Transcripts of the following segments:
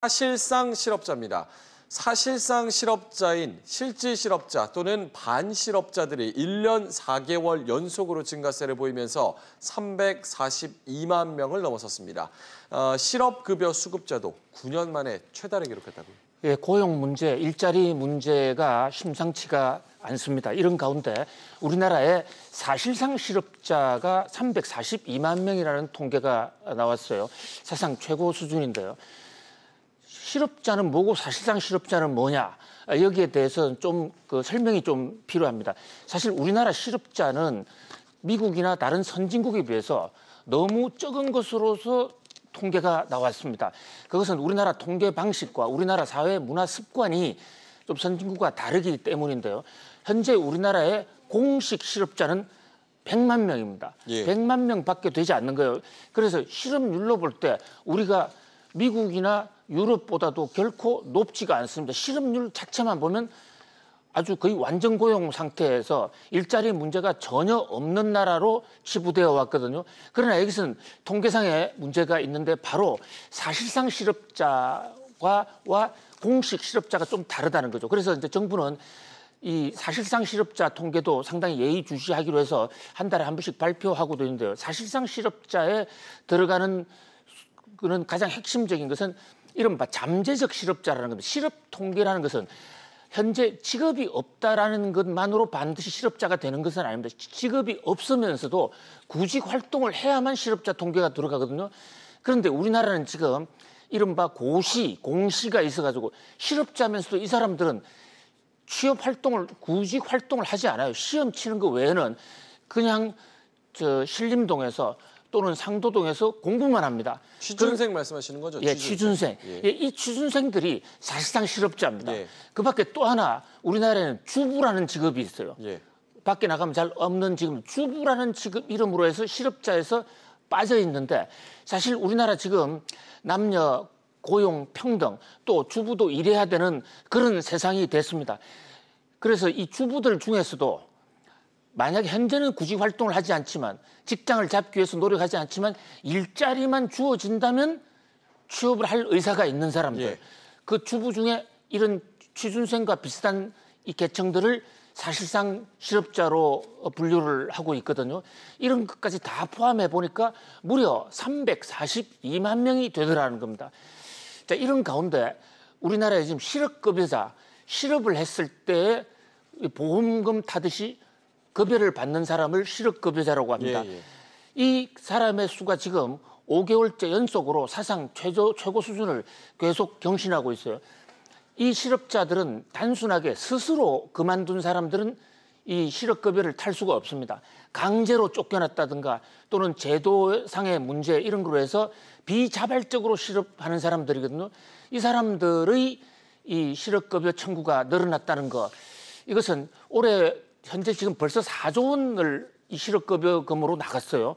사실상 실업자입니다. 사실상 실업자인 실질 실업자 또는 반실업자들이 1년 4개월 연속으로 증가세를 보이면서 342만 명을 넘어섰습니다. 실업급여 수급자도 9년 만에 최다를 기록했다고요. 예, 고용 문제, 일자리 문제가 심상치가 않습니다. 이런 가운데 우리나라의 사실상 실업자가 342만 명이라는 통계가 나왔어요. 사상 최고 수준인데요. 실업자는 뭐고 사실상 실업자는 뭐냐? 여기에 대해서는 좀 설명이 좀 필요합니다. 사실 우리나라 실업자는 미국이나 다른 선진국에 비해서 너무 적은 것으로서 통계가 나왔습니다. 그것은 우리나라 통계 방식과 우리나라 사회 문화 습관이 좀 선진국과 다르기 때문인데요. 현재 우리나라의 공식 실업자는 100만 명입니다. 100만 명밖에 되지 않는 거예요. 그래서 실업률로 볼 때 우리가 미국이나 유럽보다도 결코 높지가 않습니다. 실업률 자체만 보면 아주 거의 완전 고용 상태에서 일자리 문제가 전혀 없는 나라로 치부되어 왔거든요. 그러나 여기서는 통계상의 문제가 있는데 바로 사실상 실업자와 공식 실업자가 좀 다르다는 거죠. 그래서 이제 정부는 이 사실상 실업자 통계도 상당히 예의주시하기로 해서 한 달에 한 번씩 발표하고도 있는데요. 사실상 실업자에 들어가는 그런 가장 핵심적인 것은 이른바 잠재적 실업자라는 겁니다. 실업 통계라는 것은 현재 직업이 없다라는 것만으로 반드시 실업자가 되는 것은 아닙니다. 직업이 없으면서도 구직 활동을 해야만 실업자 통계가 들어가거든요. 그런데 우리나라는 지금 이른바 고시, 공시가 있어가지고 실업자면서도 이 사람들은 취업 활동을, 구직 활동을 하지 않아요. 시험 치는 거 외에는 그냥 신림동에서 또는 상도동에서 공부만 합니다. 취준생 말씀하시는 거죠? 예, 취준생. 예. 이 취준생들이 사실상 실업자입니다. 예. 그 밖에 또 하나 우리나라에는 주부라는 직업이 있어요. 예. 밖에 나가면 잘 없는 직업, 주부라는 직업 이름으로 해서 실업자에서 빠져 있는데 사실 우리나라 지금 남녀 고용 평등 또 주부도 일해야 되는 그런 세상이 됐습니다. 그래서 이 주부들 중에서도 만약에 현재는 구직 활동을 하지 않지만 직장을 잡기 위해서 노력하지 않지만 일자리만 주어진다면 취업을 할 의사가 있는 사람들. 예. 그 주부 중에 이런 취준생과 비슷한 이 계층들을 사실상 실업자로 분류를 하고 있거든요. 이런 것까지 다 포함해 보니까 무려 342만 명이 되더라는 겁니다. 자, 이런 가운데 우리나라에 지금 실업급여자, 실업을 했을 때 보험금 타듯이 급여를 받는 사람을 실업급여자라고 합니다. 예. 이 사람의 수가 지금 5개월째 연속으로 사상 최고 수준을 계속 경신하고 있어요. 이 실업자들은 단순하게 스스로 그만둔 사람들은 이 실업급여를 탈 수가 없습니다. 강제로 쫓겨났다든가 또는 제도상의 문제 이런 거로 해서 비자발적으로 실업하는 사람들이거든요. 이 사람들의 이 실업급여 청구가 늘어났다는 거. 이것은 올해 현재 지금 벌써 4조 원을 이 실업급여금으로 나갔어요.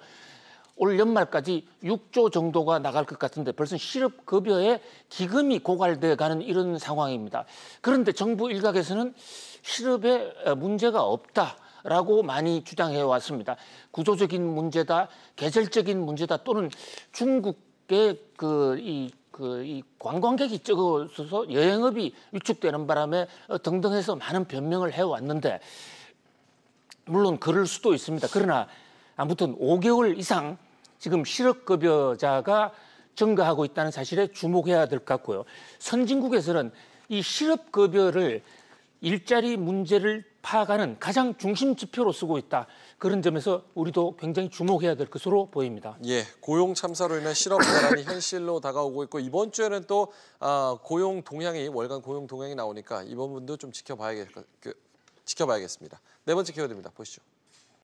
올 연말까지 6조 정도가 나갈 것 같은데 벌써 실업급여에 기금이 고갈돼 가는 이런 상황입니다. 그런데 정부 일각에서는 실업에 문제가 없다라고 많이 주장해 왔습니다. 구조적인 문제다, 계절적인 문제다 또는 중국의 이 관광객이 적어서 여행업이 위축되는 바람에 등등 해서 많은 변명을 해왔는데 물론 그럴 수도 있습니다. 그러나 아무튼 5개월 이상 지금 실업급여자가 증가하고 있다는 사실에 주목해야 될 것 같고요. 선진국에서는 이 실업급여를 일자리 문제를 파악하는 가장 중심 지표로 쓰고 있다. 그런 점에서 우리도 굉장히 주목해야 될 것으로 보입니다. 예, 고용 참사로 인한 실업 대란이 현실로 다가오고 있고 이번 주에는 또 고용 동향이 월간 고용 동향이 나오니까 이번 분도 좀 지켜봐야겠습니다. 네 번째 키워드입니다. 보시죠.